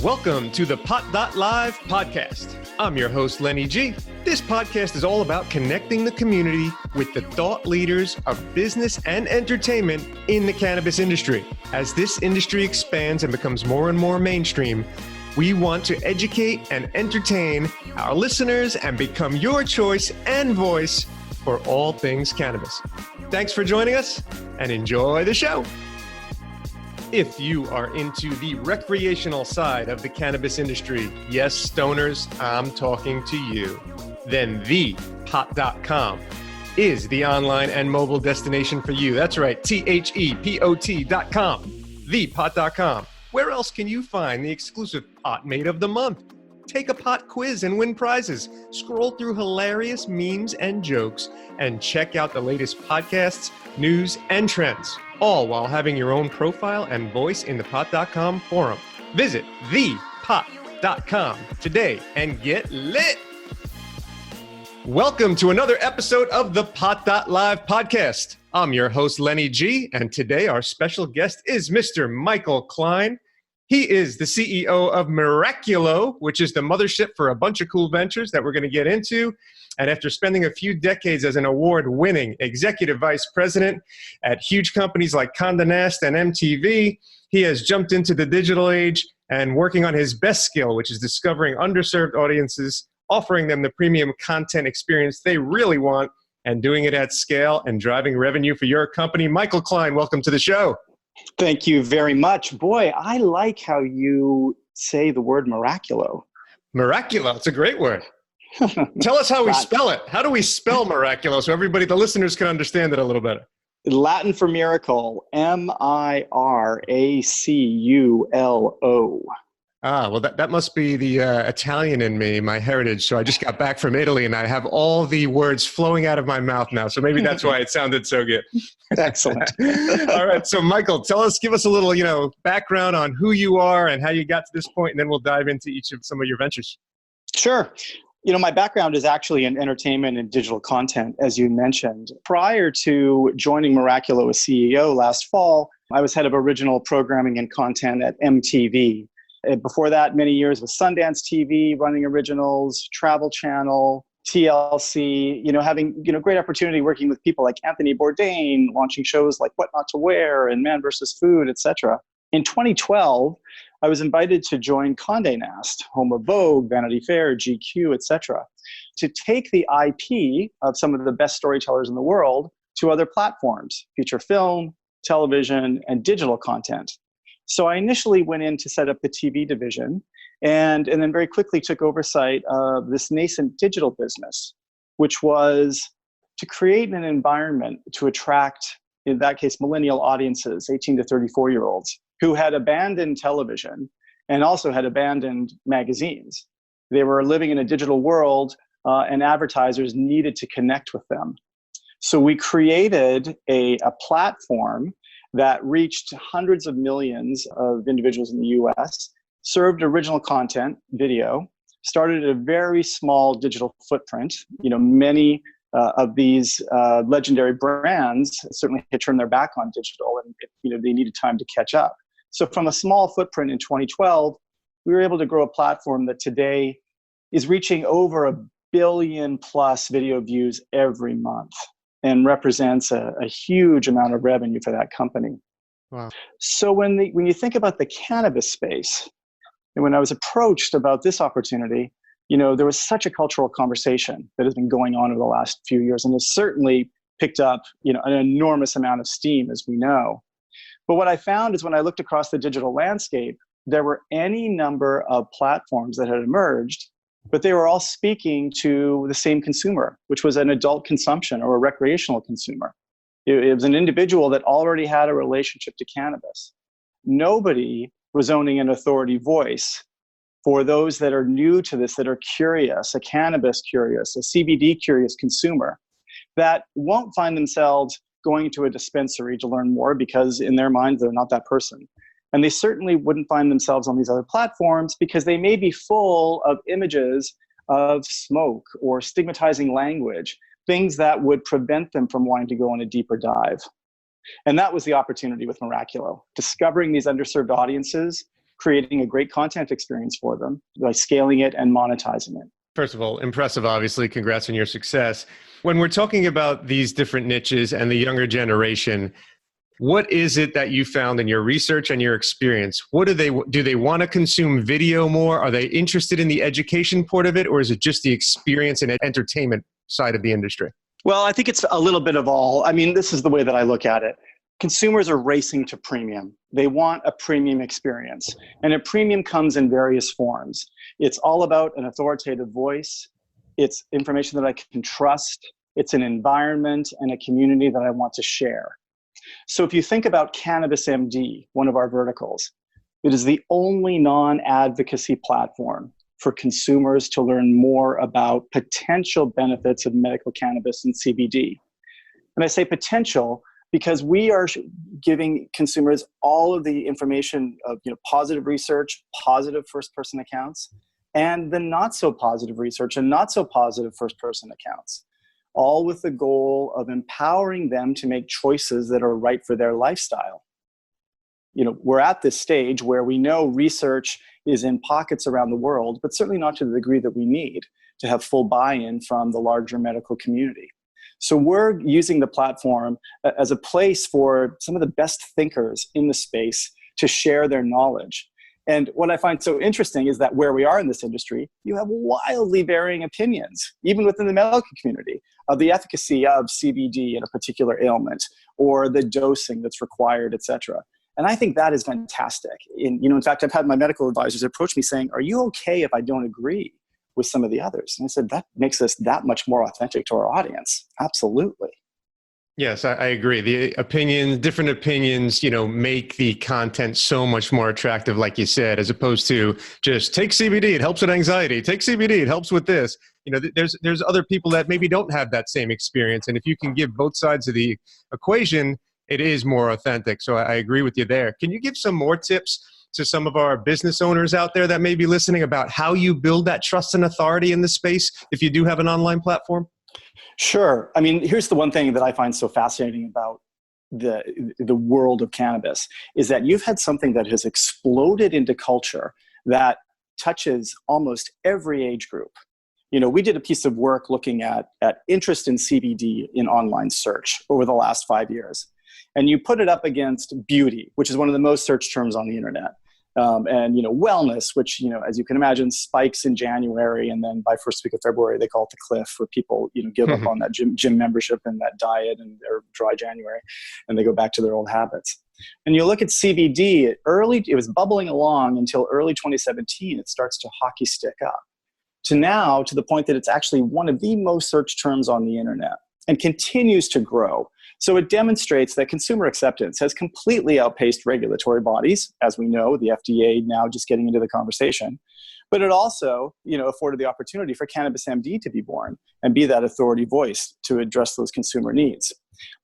Welcome to the Pot.Live podcast. I'm your host, Lenny G. This podcast is all about connecting the community with the thought leaders of business and entertainment in the cannabis industry. As this industry expands and becomes more and more mainstream, we want to educate and entertain our listeners and become your choice and voice for all things cannabis. Thanks for joining us and enjoy the show. If you are into the recreational side of the cannabis industry, yes, stoners, I'm talking to you, then thepot.com is the online and mobile destination for you. That's right, THEPOT.com, thepot.com. Where else can you find the exclusive pot made of the month? Take a pot quiz and win prizes. Scroll through hilarious memes and jokes and check out the latest podcasts, news, and trends, all while having your own profile and voice in the pot.com forum. Visit thepot.com today and get lit. Welcome to another episode of the Pot.Live podcast. I'm your host, Lenny G, and today our special guest is Mr. Michael Klein. He is the CEO of Miraculo, which is the mothership for a bunch of cool ventures that we're going to get into. And after spending a few decades as an award-winning executive vice president at huge companies like Condé Nast and MTV, he has jumped into the digital age and working on his best skill, which is discovering underserved audiences, offering them the premium content experience they really want, and doing it at scale and driving revenue for your company. Michael Klein, welcome to the show. Thank you very much. Boy, I like how you say the word miraculo. Miraculo, it's a great word. Tell us how we spell it. How do we spell miraculo so everybody, the listeners, can understand it a little better? Latin for miracle, M-I-R-A-C-U-L-O. Ah, well, that must be the Italian in me, my heritage. So I just got back from Italy and I have all the words flowing out of my mouth now. So maybe that's why it sounded so good. Excellent. All right. So Michael, give us a little, background on who you are and how you got to this point, and then we'll dive into each of some of your ventures. Sure. My background is actually in entertainment and digital content, as you mentioned. Prior to joining Miraculo as CEO last fall, I was head of original programming and content at MTV. Before that, many years with Sundance TV, running originals, Travel Channel, TLC, having, great opportunity working with people like Anthony Bourdain, launching shows like What Not to Wear and Man vs. Food, etc. In 2012, I was invited to join Condé Nast, home of Vogue, Vanity Fair, GQ, etc., to take the IP of some of the best storytellers in the world to other platforms, feature film, television, and digital content. So I initially went in to set up the TV division and then very quickly took oversight of this nascent digital business, which was to create an environment to attract, in that case, millennial audiences, 18 to 34-year-olds, who had abandoned television and also had abandoned magazines. They were living in a digital world and advertisers needed to connect with them. So we created a platform that reached hundreds of millions of individuals in the US, served original content, video, started a very small digital footprint. Many of these legendary brands certainly had turned their back on digital and they needed time to catch up. So from a small footprint in 2012, we were able to grow a platform that today is reaching over 1 billion plus video views every month, and represents a huge amount of revenue for that company. Wow. So when you think about the cannabis space, and when I was approached about this opportunity, there was such a cultural conversation that has been going on over the last few years, and has certainly picked up, an enormous amount of steam, as we know. But what I found is when I looked across the digital landscape, there were any number of platforms that had emerged, but they were all speaking to the same consumer, which was an adult consumption or a recreational consumer. It was an individual that already had a relationship to cannabis. Nobody was owning an authority voice for those that are new to this, that are curious, a cannabis curious, a CBD curious consumer, that won't find themselves going to a dispensary to learn more because in their minds, they're not that person. And they certainly wouldn't find themselves on these other platforms because they may be full of images of smoke or stigmatizing language, things that would prevent them from wanting to go on a deeper dive. And that was the opportunity with Miraculo, discovering these underserved audiences, creating a great content experience for them by scaling it and monetizing it. First of all, impressive, obviously. Congrats on your success. When we're talking about these different niches and the younger generation, what is it that you found in your research and your experience? What do they want to consume video more? Are they interested in the education part of it, or is it just the experience and entertainment side of the industry? Well, I think it's a little bit of all. I mean, this is the way that I look at it. Consumers are racing to premium. They want a premium experience. And a premium comes in various forms. It's all about an authoritative voice. It's information that I can trust. It's an environment and a community that I want to share. So if you think about Cannabis MD, one of our verticals, it is the only non-advocacy platform for consumers to learn more about potential benefits of medical cannabis and CBD. And I say potential because we are giving consumers all of the information of positive research, positive first-person accounts, and the not-so-positive research and not-so-positive first-person accounts, all with the goal of empowering them to make choices that are right for their lifestyle. We're at this stage where we know research is in pockets around the world, but certainly not to the degree that we need to have full buy-in from the larger medical community. So we're using the platform as a place for some of the best thinkers in the space to share their knowledge. And what I find so interesting is that where we are in this industry, you have wildly varying opinions, even within the medical community, of the efficacy of CBD in a particular ailment or the dosing that's required, et cetera. And I think that is fantastic. In fact, I've had my medical advisors approach me saying, "Are you okay if I don't agree with some of the others?" And I said, that makes us that much more authentic to our audience. Absolutely. Yes, I agree. Different opinions, make the content so much more attractive, like you said, as opposed to just take CBD, it helps with anxiety. Take CBD, it helps with this. There's other people that maybe don't have that same experience. And if you can give both sides of the equation, it is more authentic. So I agree with you there. Can you give some more tips to some of our business owners out there that may be listening about how you build that trust and authority in the space if you do have an online platform? Sure. I mean, here's the one thing that I find so fascinating about the world of cannabis is that you've had something that has exploded into culture that touches almost every age group. We did a piece of work looking at interest in CBD in online search over the last 5 years. And you put it up against beauty, which is one of the most searched terms on the internet. And wellness, which as you can imagine, spikes in January, and then by first week of February they call it the cliff, where people give up on that gym membership and that diet and their dry January, and they go back to their old habits. And you look at CBD, it was bubbling along until early 2017. It starts to hockey stick up to now, to the point that it's actually one of the most searched terms on the internet and continues to grow. So it demonstrates that consumer acceptance has completely outpaced regulatory bodies, as we know, the FDA now just getting into the conversation. But it also, afforded the opportunity for Cannabis MD to be born and be that authority voice to address those consumer needs.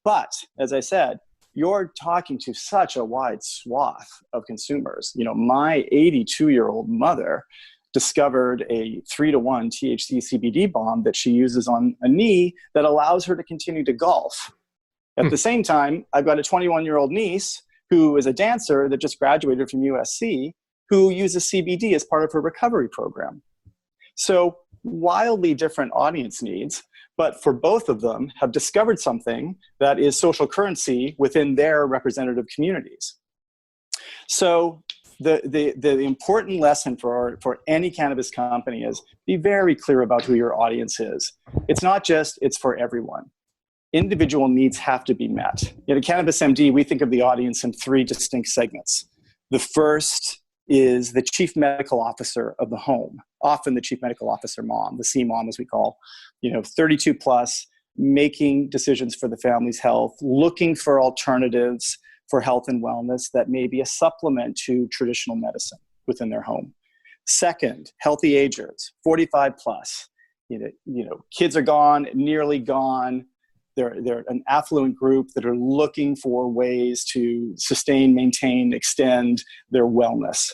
But as I said, you're talking to such a wide swath of consumers. My 82-year-old mother discovered a 3-to-1 THC CBD bomb that she uses on a knee that allows her to continue to golf. At the same time, I've got a 21-year-old niece who is a dancer that just graduated from USC who uses CBD as part of her recovery program. So wildly different audience needs, but for both of them have discovered something that is social currency within their representative communities. So the important lesson for any cannabis company is be very clear about who your audience is. It's not just, it's for everyone. Individual needs have to be met. At Cannabis MD, we think of the audience in 3 distinct segments. The first is the chief medical officer of the home, often the chief medical officer mom, the C mom as we call, 32 plus, making decisions for the family's health, looking for alternatives for health and wellness that may be a supplement to traditional medicine within their home. Second, healthy agers, 45 plus. Kids are gone, nearly gone. They're an affluent group that are looking for ways to sustain, maintain, extend their wellness.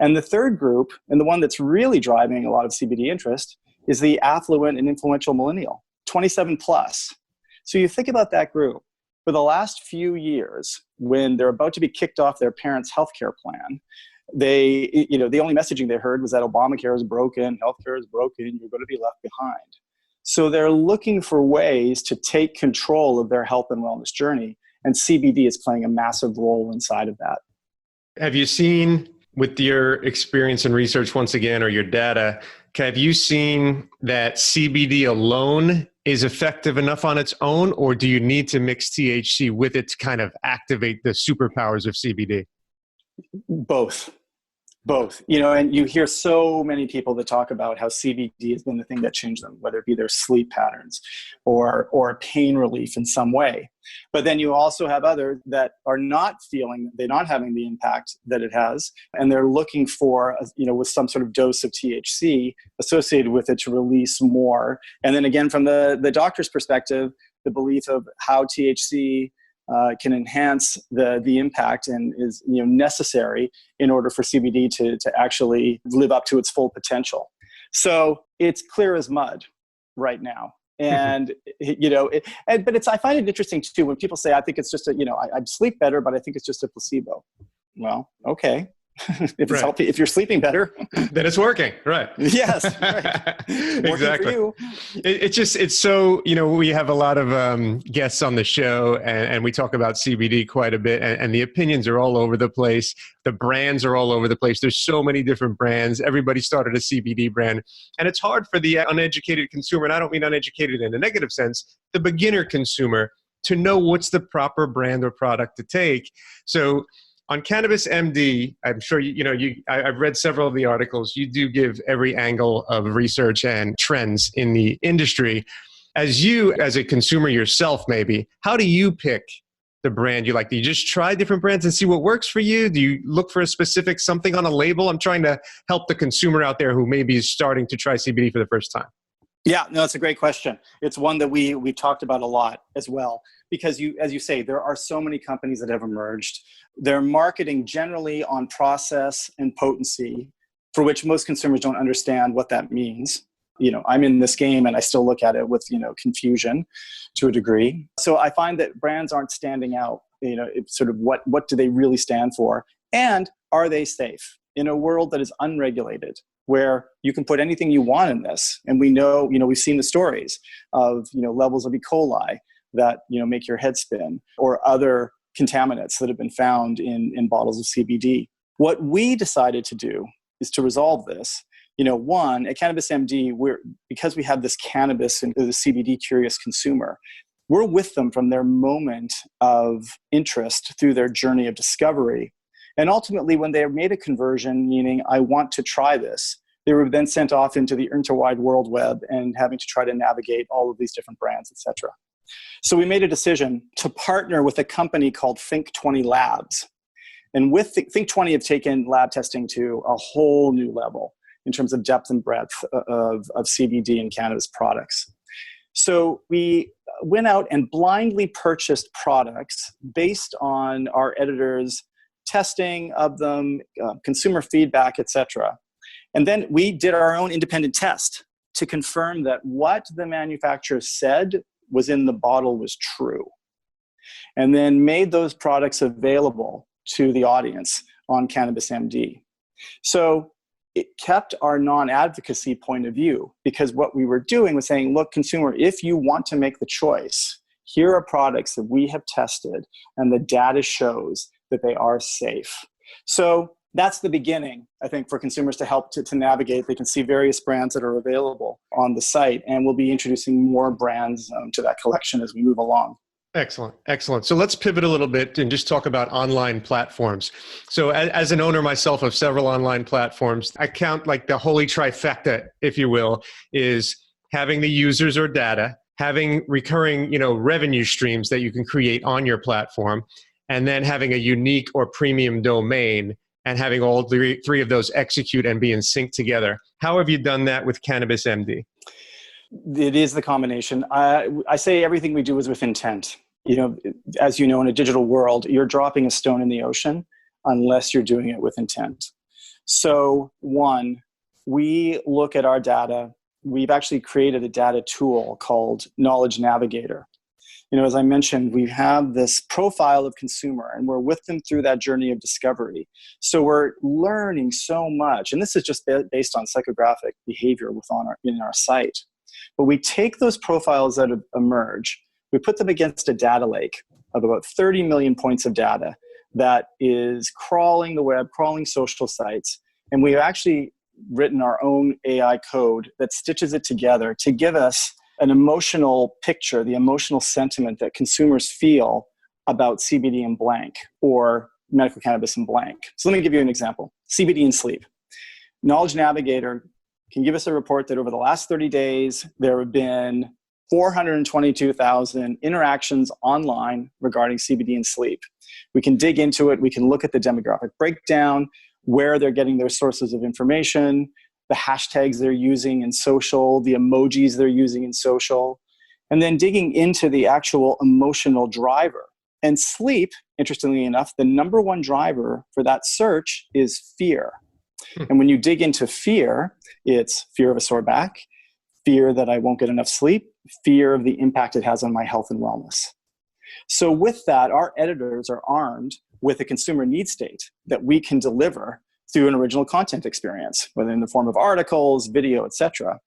And the third group, and the one that's really driving a lot of CBD interest, is the affluent and influential millennial, 27 plus. So you think about that group. For the last few years, when they're about to be kicked off their parents' healthcare plan, the only messaging they heard was that Obamacare is broken, healthcare is broken, you're going to be left behind. So they're looking for ways to take control of their health and wellness journey, and CBD is playing a massive role inside of that. Have you seen, with your experience and research once again, or your data, have you seen that CBD alone is effective enough on its own, or do you need to mix THC with it to kind of activate the superpowers of CBD? Both. And you hear so many people that talk about how CBD has been the thing that changed them, whether it be their sleep patterns or pain relief in some way. But then you also have others that are not they're not having the impact that it has, and they're looking for, with some sort of dose of THC associated with it to release more. And then again, from the doctor's perspective, the belief of how THC can enhance the impact and is necessary in order for CBD to actually live up to its full potential. So it's clear as mud right now. And, I find it interesting too, when people say, I think it's just I sleep better, but I think it's just a placebo. Well, okay. If it's healthy, if you're sleeping better, then it's working, right? Yes, right. Exactly. For you. It's so, we have a lot of guests on the show, and we talk about CBD quite a bit, and the opinions are all over the place. The brands are all over the place. There's so many different brands. Everybody started a CBD brand, and it's hard for the uneducated consumer, and I don't mean uneducated in a negative sense, the beginner consumer, to know what's the proper brand or product to take. So on Cannabis MD, I'm sure I've read several of the articles. You do give every angle of research and trends in the industry. As a consumer yourself, maybe, how do you pick the brand you like? Do you just try different brands and see what works for you? Do you look for a specific something on a label? I'm trying to help the consumer out there who maybe is starting to try CBD for the first time. Yeah, no, it's a great question. It's one that we talked about a lot as well, because as you say, there are so many companies that have emerged. They're marketing generally on process and potency, for which most consumers don't understand what that means. I'm in this game and I still look at it with, confusion to a degree. So I find that brands aren't standing out, it's sort of what do they really stand for? And are they safe in a world that is unregulated, where you can put anything you want in this? And we know, we've seen the stories of, levels of E. coli that, make your head spin, or other contaminants that have been found in bottles of CBD. What we decided to do is to resolve this. One, at Cannabis MD, because we have this cannabis and the CBD curious consumer, we're with them from their moment of interest through their journey of discovery. And ultimately, when they made a conversion, meaning I want to try this, they were then sent off into the interwide world web and having to try to navigate all of these different brands, et cetera. So we made a decision to partner with a company called Think 20 Labs. And with Think 20 have taken lab testing to a whole new level in terms of depth and breadth of CBD and cannabis products. So we went out and blindly purchased products based on our editors' testing of them, consumer feedback, et cetera. And then we did our own independent test to confirm that what the manufacturer said was in the bottle was true. And then made those products available to the audience on Cannabis MD. So it kept our non-advocacy point of view, because what we were doing was saying, look, consumer, if you want to make the choice, here are products that we have tested and the data shows that they are safe. So that's the beginning, I think, for consumers to help to navigate. They can see various brands that are available on the site, and we'll be introducing more brands to that collection as we move along. Excellent. Excellent. So let's pivot a little bit and just talk about online platforms. So as an owner myself of several online platforms, I count like the holy trifecta, if you will, is having the users or data, having recurring, revenue streams that you can create on your platform, and then having a unique or premium domain and having all three of those execute and be in sync together. How have you done that with Cannabis MD? It is the combination. I say everything we do is with intent. As you know, in a digital world, you're dropping a stone in the ocean unless you're doing it with intent. So one, we look at our data. We've actually created a data tool called Knowledge Navigator. As I mentioned, we have this profile of consumer and we're with them through that journey of discovery. So we're learning so much. And this is just based on psychographic behavior in our site. But we take those profiles that emerge, we put them against a data lake of about 30 million points of data that is crawling the web, crawling social sites. And we've actually written our own AI code that stitches it together to give us an emotional picture, the emotional sentiment that consumers feel about CBD and blank or medical cannabis and blank. So let me give you an example. CBD and sleep. Knowledge Navigator can give us a report that over the last 30 days, there have been 422,000 interactions online regarding CBD and sleep. We can dig into it. We can look at the demographic breakdown, where they're getting their sources of information, the hashtags they're using in social, the emojis they're using in social, and then digging into the actual emotional driver. And sleep, interestingly enough, the number one driver for that search is fear. And when you dig into fear, it's fear of a sore back, fear that I won't get enough sleep, fear of the impact it has on my health and wellness. So with that, our editors are armed with a consumer need state that we can deliver through an original content experience, whether in the form of articles, video, etc.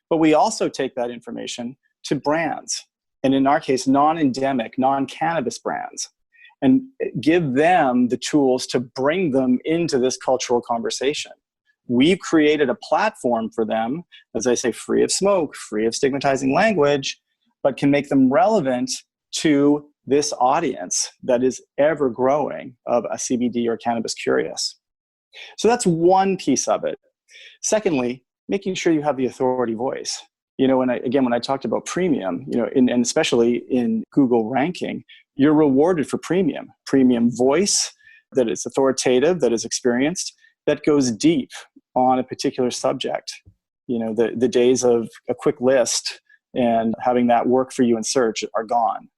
But we also take that information to brands, and in our case, non-endemic, non-cannabis brands, and give them the tools to bring them into this cultural conversation. We've created a platform for them, as I say, free of smoke, free of stigmatizing language, but can make them relevant to this audience that is ever growing of a CBD or cannabis curious. So that's one piece of it. Secondly, making sure you have the authority voice. When I talked about premium, and especially in Google ranking, you're rewarded for premium voice that is authoritative, that is experienced, that goes deep on a particular subject. The days of a quick list and having that work for you in search are gone.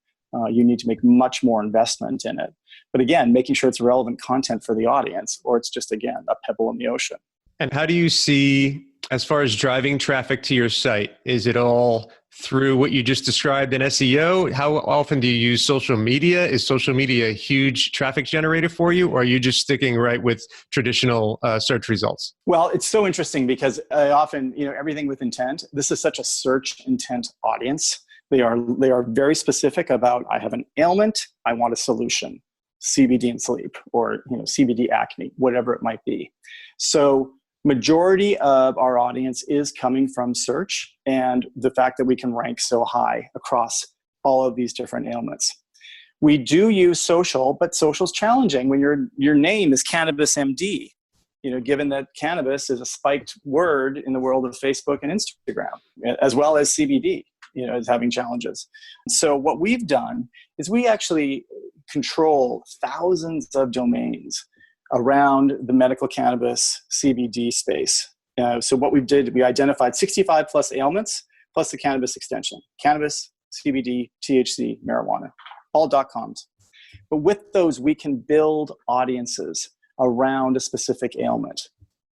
You need to make much more investment in it. But again, making sure it's relevant content for the audience, or it's just, again, a pebble in the ocean. And how do you see, as far as driving traffic to your site, is it all through what you just described in SEO? How often do you use social media? Is social media a huge traffic generator for you, or are you just sticking right with traditional search results? Well, it's so interesting because I often, everything with intent, this is such a search intent audience. They are very specific about, I have an ailment, I want a solution, CBD and sleep, or CBD acne, whatever it might be. So majority of our audience is coming from search and the fact that we can rank so high across all of these different ailments. We do use social, but social's challenging when your name is Cannabis MD, given that cannabis is a spiked word in the world of Facebook and Instagram, as well as CBD. Is having challenges. So what we've done is we actually control thousands of domains around the medical cannabis CBD space. So what we identified 65 plus ailments plus the cannabis extension, cannabis, CBD, THC, marijuana, all .coms. But with those, we can build audiences around a specific ailment,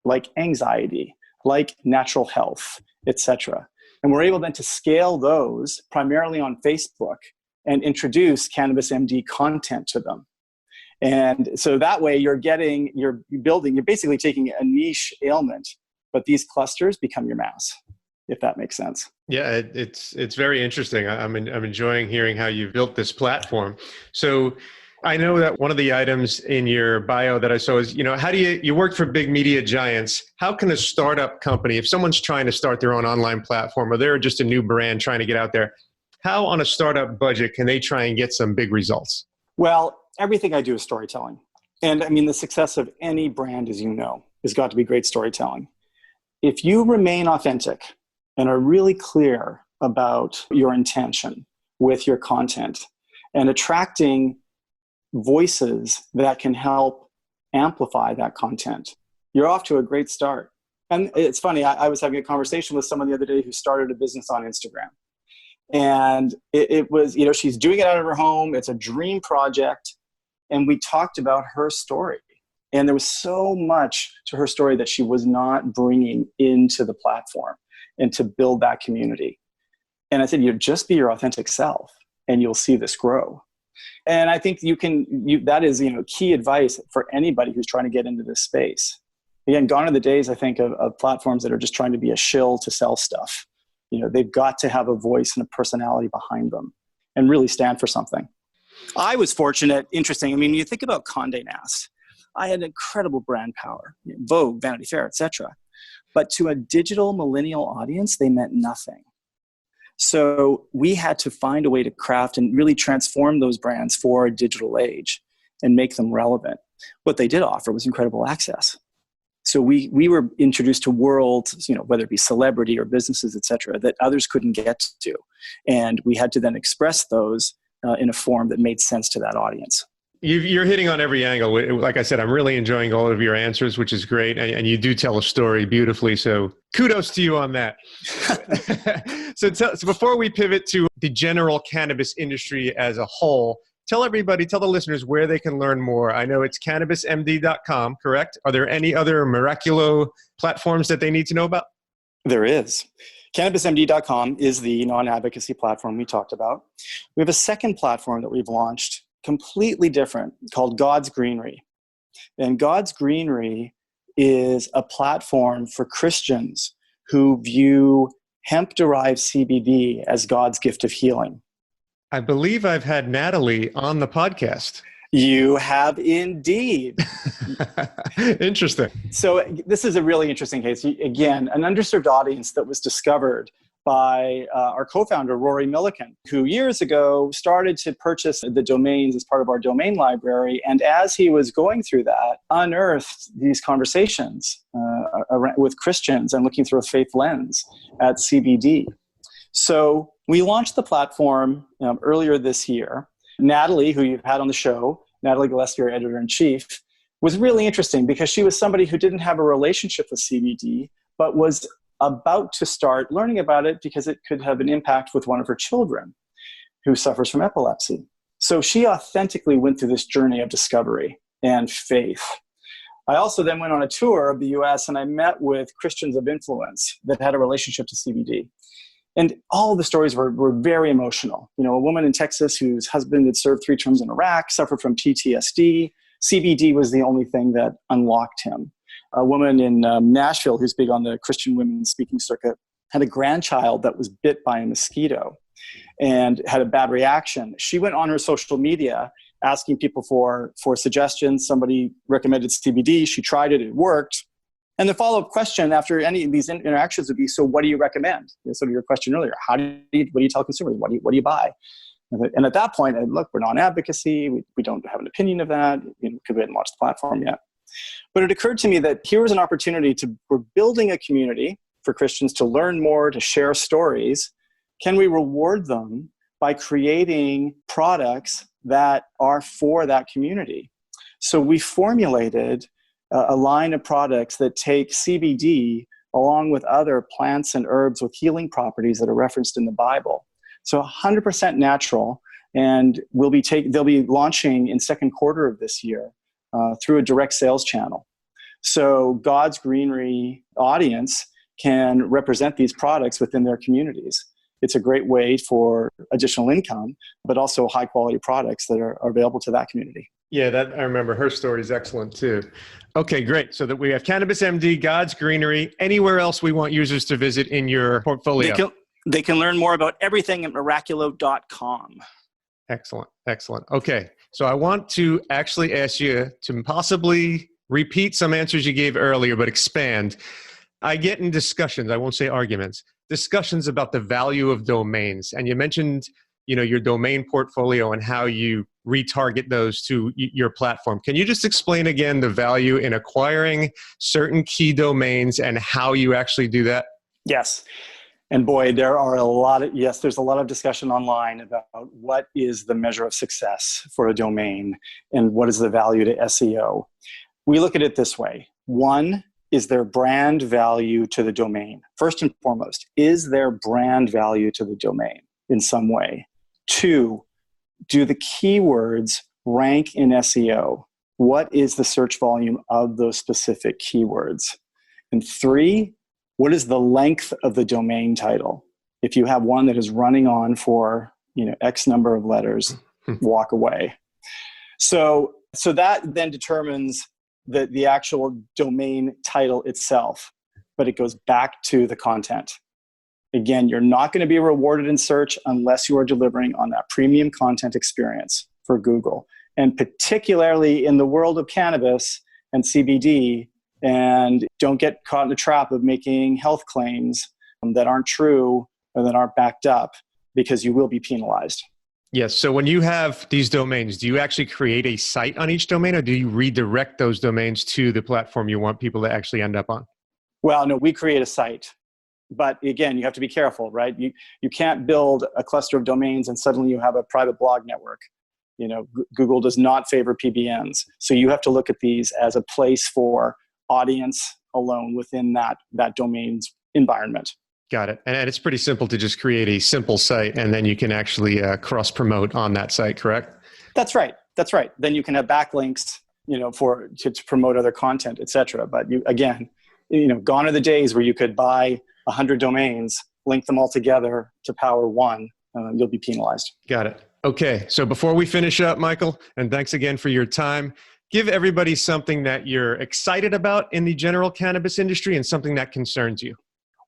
like anxiety, like natural health, etc. And we're able then to scale those primarily on Facebook and introduce Cannabis MD content to them. And so that way you're basically taking a niche ailment, but these clusters become your mass, if that makes sense. Yeah, it's very interesting. I'm enjoying hearing how you've built this platform. So I know that one of the items in your bio that I saw is, how do you work for big media giants? How can a startup company, if someone's trying to start their own online platform or they're just a new brand trying to get out there, how on a startup budget can they try and get some big results? Well, everything I do is storytelling. And the success of any brand, as you know, has got to be great storytelling. If you remain authentic and are really clear about your intention with your content and attracting voices that can help amplify that content, you're off to a great start. And it's funny, I was having a conversation with someone the other day who started a business on Instagram. And it was, she's doing it out of her home. It's a dream project. And we talked about her story. And there was so much to her story that she was not bringing into the platform and to build that community. And I said, just be your authentic self. and you'll see this grow. And I think that is, key advice for anybody who's trying to get into this space. Again, gone are the days, I think, of platforms that are just trying to be a shill to sell stuff. They've got to have a voice and a personality behind them and really stand for something. I was fortunate, interesting. I mean, you think about Condé Nast. I had incredible brand power, Vogue, Vanity Fair, etc. But to a digital millennial audience, they meant nothing. So we had to find a way to craft and really transform those brands for a digital age and make them relevant. What they did offer was incredible access. So we were introduced to worlds, whether it be celebrity or businesses, et cetera, that others couldn't get to. And we had to then express those in a form that made sense to that audience. You're hitting on every angle. Like I said, I'm really enjoying all of your answers, which is great. And you do tell a story beautifully. So kudos to you on that. So before we pivot to the general cannabis industry as a whole, tell the listeners where they can learn more. I know it's cannabismd.com, correct? Are there any other Miraculo platforms that they need to know about? There is. Cannabismd.com is the non-advocacy platform we talked about. We have a second platform that we've launched, completely different, called God's Greenery. And God's Greenery is a platform for Christians who view hemp-derived CBD as God's gift of healing. I believe I've had Natalie on the podcast. You have indeed. Interesting. So this is a really interesting case. Again, an underserved audience that was discovered by our co-founder, Rory Milliken, who years ago started to purchase the domains as part of our domain library. And as he was going through that, unearthed these conversations with Christians and looking through a faith lens at CBD. So we launched the platform earlier this year. Natalie, who you've had on the show, Natalie Gillespie, our editor-in-chief, was really interesting because she was somebody who didn't have a relationship with CBD, but was about to start learning about it because it could have an impact with one of her children who suffers from epilepsy. So she authentically went through this journey of discovery and faith. I also then went on a tour of the US and I met with Christians of influence that had a relationship to CBD. And all the stories were very emotional. A woman in Texas whose husband had served 3 terms in Iraq, suffered from PTSD. CBD was the only thing that unlocked him. A woman in Nashville who's big on the Christian women speaking circuit had a grandchild that was bit by a mosquito and had a bad reaction. She went on her social media asking people for suggestions. Somebody recommended CBD. She tried it. It worked. And the follow-up question after any of these interactions would be, so what do you recommend? Sort of your question earlier, what do you tell consumers? What do you buy? And at that point, look, we're non-advocacy. We don't have an opinion of that. Could we haven't launched the platform yet. But it occurred to me that here was an opportunity we're building a community for Christians to learn more, to share stories. Can we reward them by creating products that are for that community? So we formulated a line of products that take CBD along with other plants and herbs with healing properties that are referenced in the Bible. So 100% natural, and they'll be launching in second quarter of this year through a direct sales channel. So God's Greenery audience can represent these products within their communities. It's a great way for additional income, but also high quality products that are available to that community. Yeah, I remember her story is excellent too. Okay, great. So that we have Cannabis MD, God's Greenery. Anywhere else we want users to visit in your portfolio? They can learn more about everything at miraculo.com. Excellent. Okay, so I want to actually ask you to possibly repeat some answers you gave earlier, but expand. I get in discussions, I won't say arguments, discussions about the value of domains. And you mentioned, your domain portfolio and how you retarget those to your platform. Can you just explain again the value in acquiring certain key domains and how you actually do that? Yes. And boy, there's a lot of discussion online about what is the measure of success for a domain and what is the value to SEO. We look at it this way. 1, is there brand value to the domain? First and foremost, is there brand value to the domain in some way? 2, do the keywords rank in SEO? What is the search volume of those specific keywords? And 3, what is the length of the domain title? If you have one that is running on for X number of letters, walk away. So that then determines the actual domain title itself, but it goes back to the content. Again, you're not going to be rewarded in search unless you are delivering on that premium content experience for Google. And particularly in the world of cannabis and CBD, and don't get caught in the trap of making health claims that aren't true or that aren't backed up, because you will be penalized. Yes. So when you have these domains, do you actually create a site on each domain, or do you redirect those domains to the platform you want people to actually end up on? Well, no, we create a site. But again, you have to be careful, right? You can't build a cluster of domains and suddenly you have a private blog network. Google does not favor PBNs. So you have to look at these as a place for audience alone within that domain's environment. Got it. And it's pretty simple to just create a simple site, and then you can actually cross-promote on that site, correct? That's right. Then you can have backlinks, to promote other content, et cetera. But gone are the days where you could buy 100 domains, link them all together to power one. You'll be penalized. Got it. Okay. So before we finish up, Michael, and thanks again for your time, give everybody something that you're excited about in the general cannabis industry and something that concerns you.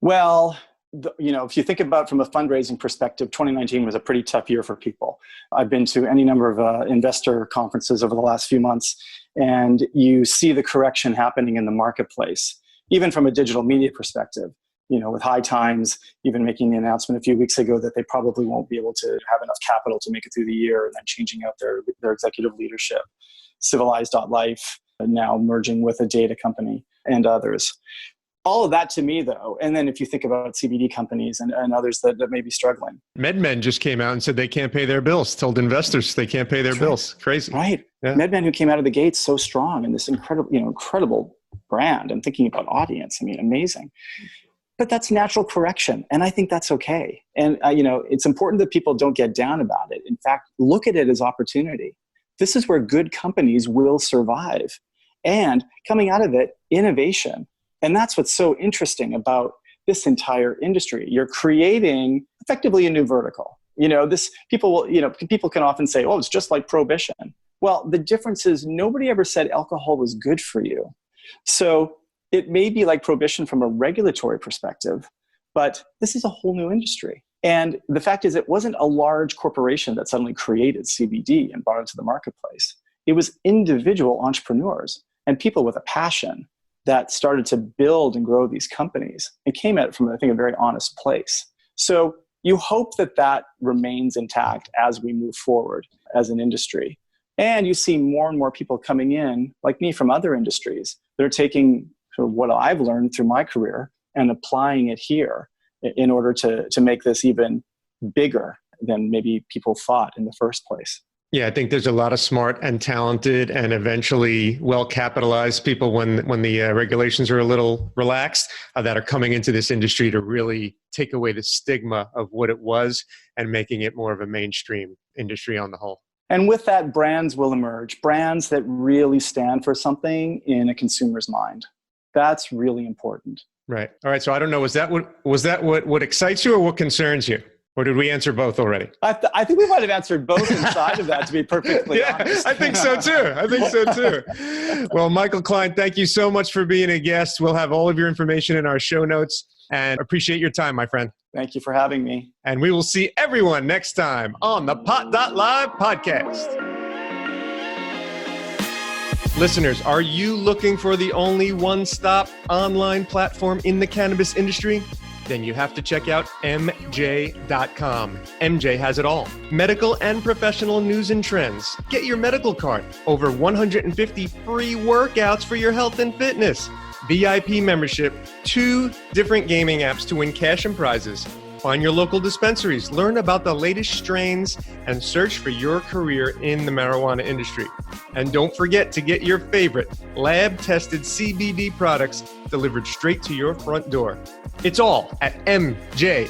Well, if you think about from a fundraising perspective, 2019 was a pretty tough year for people. I've been to any number of investor conferences over the last few months, and you see the correction happening in the marketplace, even from a digital media perspective. With High Times even making the announcement a few weeks ago that they probably won't be able to have enough capital to make it through the year, and then changing out their executive leadership. Civilized.life now merging with a data company and others. All of that to me, though, and then if you think about CBD companies and others that may be struggling. MedMen just came out and said they can't pay their bills, told investors they can't pay their bills. Crazy. Right. Yeah. MedMen, who came out of the gates so strong and this incredible brand, and thinking about audience, amazing. But that's natural correction, and I think that's okay. And it's important that people don't get down about it. In fact, look at it as opportunity. This is where good companies will survive. And coming out of it, innovation. And that's what's so interesting about this entire industry. You're creating effectively a new vertical. People can often say, oh, it's just like prohibition. Well, the difference is nobody ever said alcohol was good for you. So it may be like prohibition from a regulatory perspective, but this is a whole new industry. And the fact is, it wasn't a large corporation that suddenly created CBD and brought it to the marketplace. It was individual entrepreneurs and people with a passion that started to build and grow these companies and came at it from, I think, a very honest place. So you hope that remains intact as we move forward as an industry. And you see more and more people coming in, like me, from other industries that are taking sort of what I've learned through my career and applying it here in order to make this even bigger than maybe people thought in the first place. Yeah, I think there's a lot of smart and talented and eventually well-capitalized people when the regulations are a little relaxed that are coming into this industry to really take away the stigma of what it was and making it more of a mainstream industry on the whole. And with that, brands will emerge, brands that really stand for something in a consumer's mind. That's really important. Right. All right. So I don't know, was that what excites you or what concerns you? Or did we answer both already? I think we might have answered both inside of that, to be perfectly honest. I think so too. Well, Michael Klein, thank you so much for being a guest. We'll have all of your information in our show notes, and appreciate your time, my friend. Thank you for having me. And we will see everyone next time on the Pot.Live podcast. Listeners, are you looking for the only one-stop online platform in the cannabis industry? Then you have to check out MJ.com. MJ has it all. Medical and professional news and trends. Get your medical card. Over 150 free workouts for your health and fitness. VIP membership. 2 different gaming apps to win cash and prizes. Find your local dispensaries. Learn about the latest strains and search for your career in the marijuana industry. And don't forget to get your favorite lab-tested CBD products delivered straight to your front door. It's all at MJ.com.